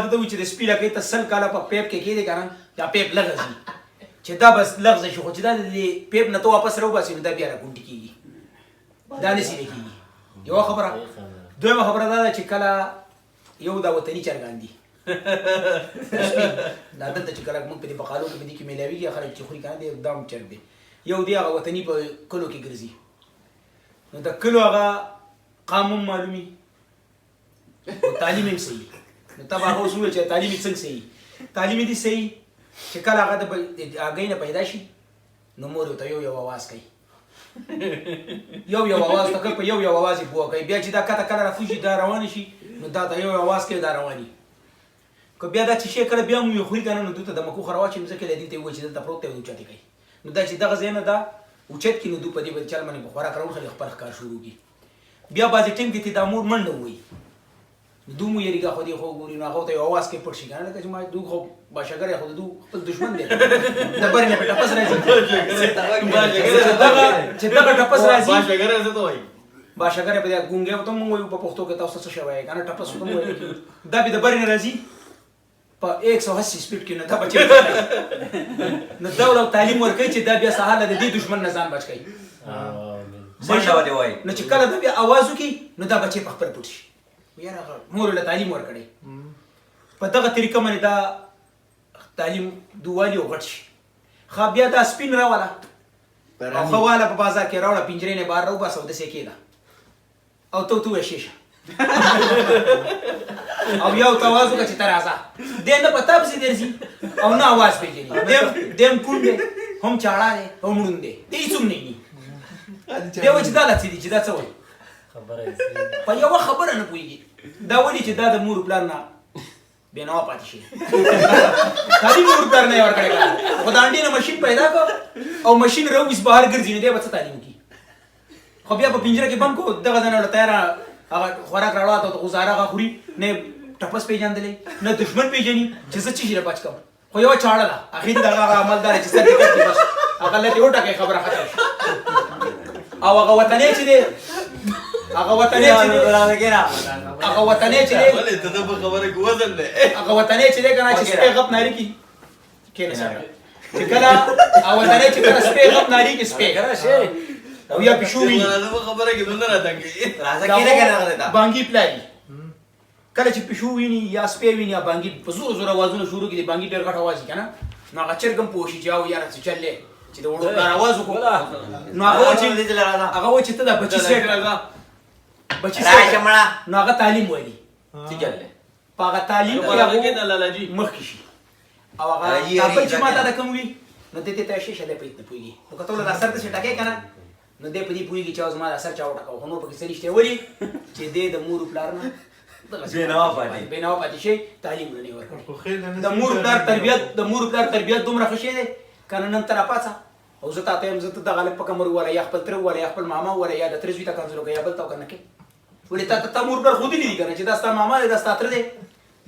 ته وایي چې د سپي لکۍ ته 100 کاله په پیپ کې کېدې که نه دا پیپ لږه ځي چې دا بس لغزه شي خو چې دا د پیپ نه ته واپس راوباسي نو دا بیا راګونډي کېږي دا نه سیده کېږي یوه خبره دویمه خبره دا ده چې کله یو دا وطني چرګان دي دا دلته چې کله موږ په دې بقالو کې په دې کې میلاویږي خلک چې خوري که نه دی دا هم چرګ دی یو دی هغه وطني په کلو کې ګرځي نو د کلو هغه قانون معلومي او تعلیم هم صحیح نو ته به هغه اوس وویل چې تعلیم یې څنګه صحیح تعلیم یې دې صحیح چې کله هغه د هګۍ نه پیدا شي نو مور ورته یو اواز کوي یو اواز ته کوي په یو اواز یې بوه کوي بیا چې دا کته کله رافوشي دا روانه شي نو دا ته یو اواز کوي دا رواني که بیا دا چې شی کله بیا مو یې خوري که نه نو دوی ته د مکو خره واچوي ځکه دې ته یې ووایي چې دلته پروت دی او اوچتې کوي نو دا چې دغه ځای نه دا اوچت کړي نو دوی په دې باندې چل باندې په خوراک راوخلي خپل ښکار شروع کړي بیا بعضې ټیم کې دا مور منډه ووایي دو مو یریږه خو دې خو ګوري نو هغه ته یو اواز کوي پټ شي که نه لکه چې ما دو خو باشګر خو د دو خپل دښمن دی د برې نه په ټپس راځي چې دغه ټپس راځي باشګر څه ته وایي باشګر په دې ګونګې ته مونږ وایو په پښتو کې تاسو څه شوی که نه ټپس ته مو وایي دا به د برې نه راځي په 180 سپیډ کې نو دا بچي نو دا تعلیم ورکوي چې دا بیا سهار د دې دښمن نه ځان بچ کوي نو چې کله دا بیا اواز وکړي نو دا بچي په خپل پټ شي یاره مور له تعلیم ورکړی په دغه طریقه باندې دا تعلیم دووالي او غټ شي ښه بیا دا سپین راوله او ښه واله په بازار کې راوړه پنجرې نه بهر راوباسه او داسې کېده او ته ووایه شیشه او یو ته اواز وکړه چې ته راځه دی نه په تا پسې درځي او نه اواز پېژني دی هم کوڼ دی هم چاړه دی هم ړوند دی دی هېڅ هم نه ویني دی وایي چې دا څه دي چې دا څه وایي په یوه خبره نه پوهېږي دا ولې چې دا د مور پلار نه بېنوا پاتې شي تعلیم مور پلار نه یې ورکړی خو د انډې نه مشین پیدا کړ او مشین راوویست بهر ګرځي نو دی به څه تعلیم وکړي خو بیا په پنجره کې بند کړو دغه ځای نه ورته تیاره هغه خوراک راوړه ته غوزاره هغه خوري نه یې ټپس پېژندلی نه دښمن پېژني چې زه څه شي نه بچ کړم خو یوه چاړه ده اخر د هغه عمل دا دی چې سر دې کټ کړي بس هغه لته یې وټکئ خبره ختم شي او هغه وطنۍ چې دی هغه وطنۍ چې دی هغه وطنۍ چې دی هغه وطنۍ چې دی که نه چې سپی غپ ناري کړي کښېنه سره چې کله هغه وطنۍ چې کله سپی غپ ناري کړي سپی او یا پیشو ویني بانګي پلاري کله چې پیشو ویني یا سپی ویني یا بانګي په زور زور اوازونه شروع کړي د بانګي ډېر غټ اواز که نه نو هغه چرګ هم پوه شي چې او یاره څه چل دی چې د وړو پلار اواز وکړو نو هغه وایي چې ته دا بچي سیټ بچی نو هغه تعلیم وایي په هغه تعلیم کې هغه مخکې شي او هغه کابل چې ما تا د کوم وي نو دې ته شیشه دی په هېڅ نه پوهېږي نو که ته له دا سر داسې ټکې که نه نو دی په دې پوهېږي چې زما دا سر چا وټکاو خو نور پکې څه رښتیا ولي چې دی د مور پلار نه بېنوا پاتې شي تعلیم نه یې ورکړی د مور پلار تربیت دومره ښه شی دی که نه نن ته راپاڅه او زه تا ته یم زه ته دغه هلک په کمر ووهله یا خپل تره ووهله یا خپل ماما ووهله یا د تره زوی ته کنځل وکړه یا بل ته وکړه نه کوې ولې تا مور پلار ښودلي دي که نه چې دا ستا ماما دی دا ستا تره دی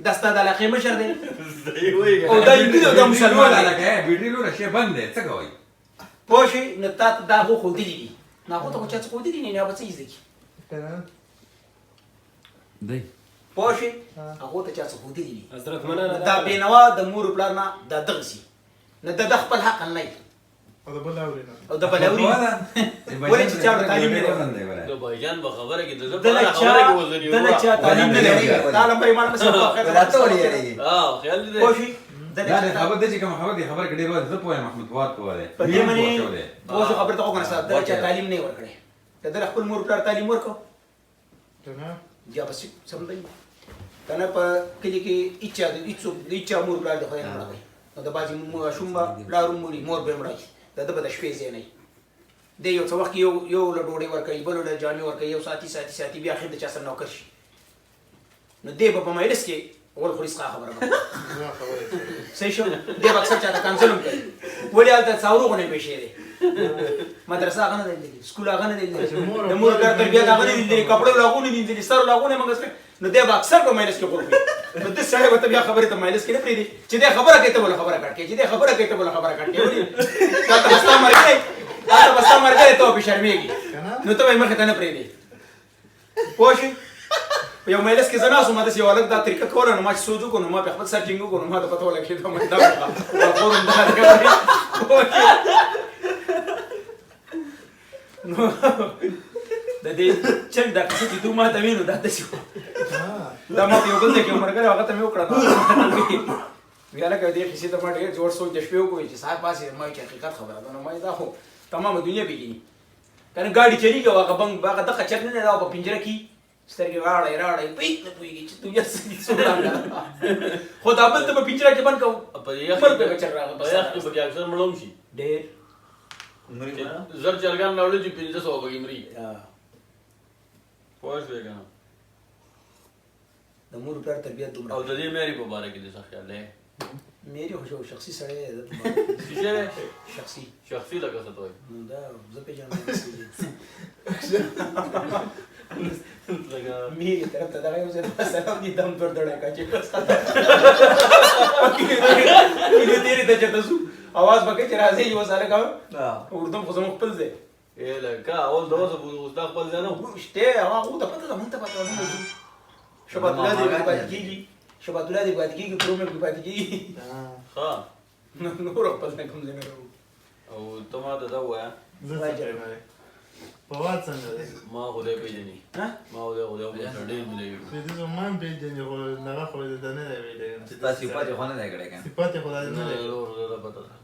دا ستا د علاقې مشر دی او دا هندي دی او دا مسلمان دی پوه شوې نو تا ته دا خو ښودلي دي نو هغو ته خو چا څه ښودلي نه هغه به څه زده کړي پوه شوې هغو ته چا څه ښودلي دي دا بېنوا د مور پلار نه دا دغسي نه د خپل حق نه او د بل اوري ولې چې چا تعلیم نه لري د بایجان په خبره کې د خبره کې وزري د چا تعلیم نه لري تعلیم به ایمان مسله راته وړي خیال دې پوښي دا خبر دې چې کوم خبر دې خبر کړي وای زه پوهه محمود فواد پوهه په دې باندې پوښ خبر ته وګورئ صاحب دا چا تعلیم نه ورکړي د خپل مور پلار تعلیم ورکو کنه یا پس سمدای کنه په کلی کې اچا مور پلار د خدای نه راغی نو د باجی ماشوم به پلار موري مور به مړای د ده به د شپې ځای نه دی یو څه وخت یو له ډوډۍ ورکوي بل له جامې ورکوي یو ساتي بیا اخر د چا سره نوکر شي نو دی به په مجلس کې اول خو رزقه خبره به صحیح شو دی به اکثر چاته کانسل هم کوي ولې هلته څاورو غونې پیښې دی مدرسه هغه نه دی لیدلې سکول هغه نه دی لیدلې د مور پلار تربیت هغه نه دی لیدلې کپړې له هغو نه دي لیدلې سر له هغو نه منګس نو دی به اکثر په مجلس کې غور کوي نو دې سړی به ته بیا خبرې ته مجلس کې نه پرېږدي چې دی خبره کوي ته بله خبره کټ کوي چې دی خبره کوي ته بله خبره کټ کوي ولې تا ته به ستا ملګری ته به شرمېږي نو ته به یې مخې ته نه پرېږدې پوه شوې یو مجلس کې زه ناست وم، داسې یو هلک دا طریقه کوله، نو ما چې سوچ وکړو نو ما په خپل سر ټینګ وکړو، نو ما ته پته ولګېده ما دا راپور همدا نو د دې چک دا کیسه چې دوی ما ته وینو دا داسې وه. دا ما ته یو بل ځای کې یو ملګری هغه ته مې وکړه، وی هلکه دې کیسې ته ما ډېر جوړ سوچ د شپې وکړو چې سهار پاڅېدم ما چې حقیقت خبره ده، نو ما دا خو تمامه دنیا پېژني که نه ګاډي چلېږي او هغه بنګ هغه دغه چک نه دی، دا په پنجره کې سترګې راړی راړی پېک نه پوهېږي چې دنیا څه دي څومره خو دا بل ته په پنجره کې بند کوو بل پې به چک راغی په یخ کې پکې اکثر مړه شي ډېر زر چرګان راوړي چې 500 پکې مري. پوه شوې که نه؟ د مور پلار تربیت دومره او د دې مېرې په باره کې دې څه خیال دی؟ مېرې خو شخصي سړی دی څه شی دی؟ شخصي لکه څه ته وایي؟ نو دا زه پېژنم مېرې طرف ته دغه یو ځای سلام دي دم پر دړی کا چې بس کینې تېرې ته چېرته ځو اواز به کوي چې راځئ یوه سالک اردم خو زموږ خپل ځای لکه اول د اوسه اوس دا خپل ځای نه و شته هغه هغو ته پته ده مونږ ته پته ده مونږ ځو شبات الله دې پاتې کېږي شبات الله دې پاتې کېږي پرومې کې پاتې کېږي ښه نور خپل ځای کوم ځای نه راوړو او ته ما ته دا ووایه په واد څنګه دی ما خدای پېژني ما خدای ډېر مې دې زما هم پېژني خو هغه خو د نه دی ویلی چې تا صفات یې خو نه دی کړی که نه صفات یې خو داسې نه دی پته ده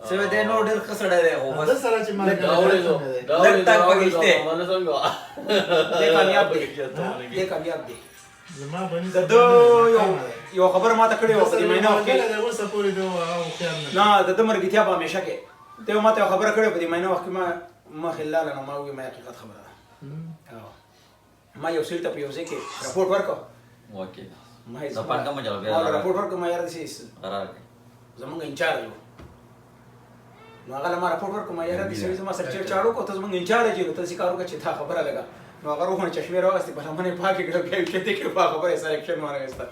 سوی دی نو ډېر ښه سړی دی خو ده سره چې ملګری لږ تنګ پکې شته دې کامیاب دی دې کامیاب دی زما بني د ده یو خبره ما ته کړې وه په دې مهینه وخت کې د اوسه پورې ده هوښیار نه نه د ده مرګتیا په همیشه کې ته ما ته یو خبره کړې په دې مهینه وخت کې ما خلاله نو ما وویل ما حقیقت خبره ده ما یو سړي ته په یو ځای کې راپورټ ورکړ ما یې راپورټ ورکړ ما یاره داسې زمونږ انچارج و نو هغه له ما راپورټ ورکړ ما یاره دې سړي زما سره چیړچاړ وکړو ته زمونږ انچارج یې نو ته داسې کار وکړه چې تا خبره لګه نو هغه روغونه چشمې راوستې په لمنې پاکې کړه بیا یې کتې کړې په خبره یې سلیکشن وانخېسته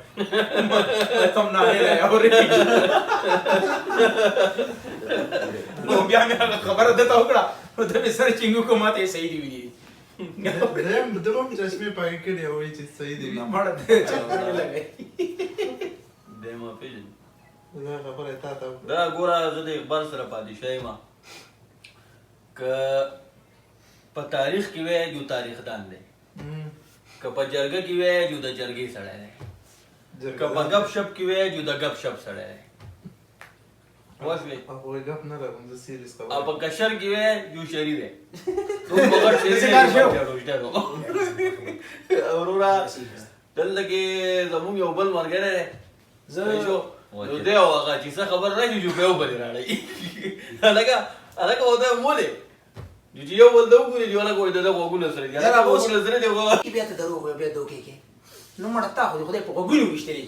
ته هم ناهیلی یې اورېږي نو بیا مې هغه خبره ده ته وکړه نو ده مې سره چینګ وکړو ما ته یې صحیح دي ویلي ده هم چشمې پاکې کړي او وایي چې صحیح دي مړه ده چشمې نه لګوي دی ما پېژني دا خبره یې تا ته وکړه دا ګوره زه د اقبال سره پاتې شوی یم که په تاریخ کې وی جو تاریخ دان دی که په جرګه کې وی جو د جرګې سړی دی که په ګپ شپ کې وی جو د ګپ شپ سړی دی پوه شوې هغوی ګپ نه لرم زه سیریس خبره او په کشر کې وی جو شری دی وروره دلته کې زموږ یو بل ملګری دی نو دی او هغه چې څه خبر راشي جو بیا وبلې راړی هلکه ورته مولې چې یو بل ته وګوري چې هلکه وایي د ده غوږونه سره دي هلکه غوږونه سره دي بیا ته دروغ وایې بیا دوکې کې نو مړه تا خو د خدای په غوږونو ویشتلې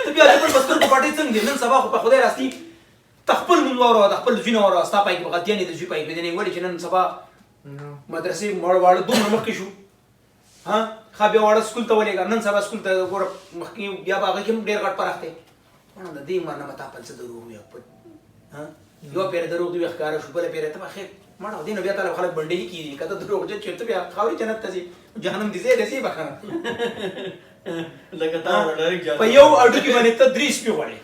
ته بیا د بل په سترګو پټې څنګه دي نن سبا خو په خدای راستي ته خپل نوم واوره د خپل زوی نه واوره ستا پای کې به غلطیانې د زوی پای کې پېژنې ولې چې نن سبا مدرسې واړه دومره مخکې شو ها ښه بیا واړه سکول ته ولېږه نن سبا سکول ته ګوره مخکې بیا به هغه کې هم ډېر غټ پراخ دی د دې عمر نه به تا پل څه دروغ وي ها یوه پیره دروغ دي ښکاره شو بله پیره ته به خیر مړه دې نه بیا تاله خلک بنډېلي کېږي که ته دروغجن چېرته بیا خاورې جنت ته ځي جهنم دې ځای داسې به که نه په یو اډو کې باندې ته 3 سپي غواړې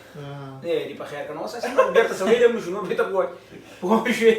دې په خیر که نه اوس بېرته څه ویلی هم نه شو نور بېرته پوه شوې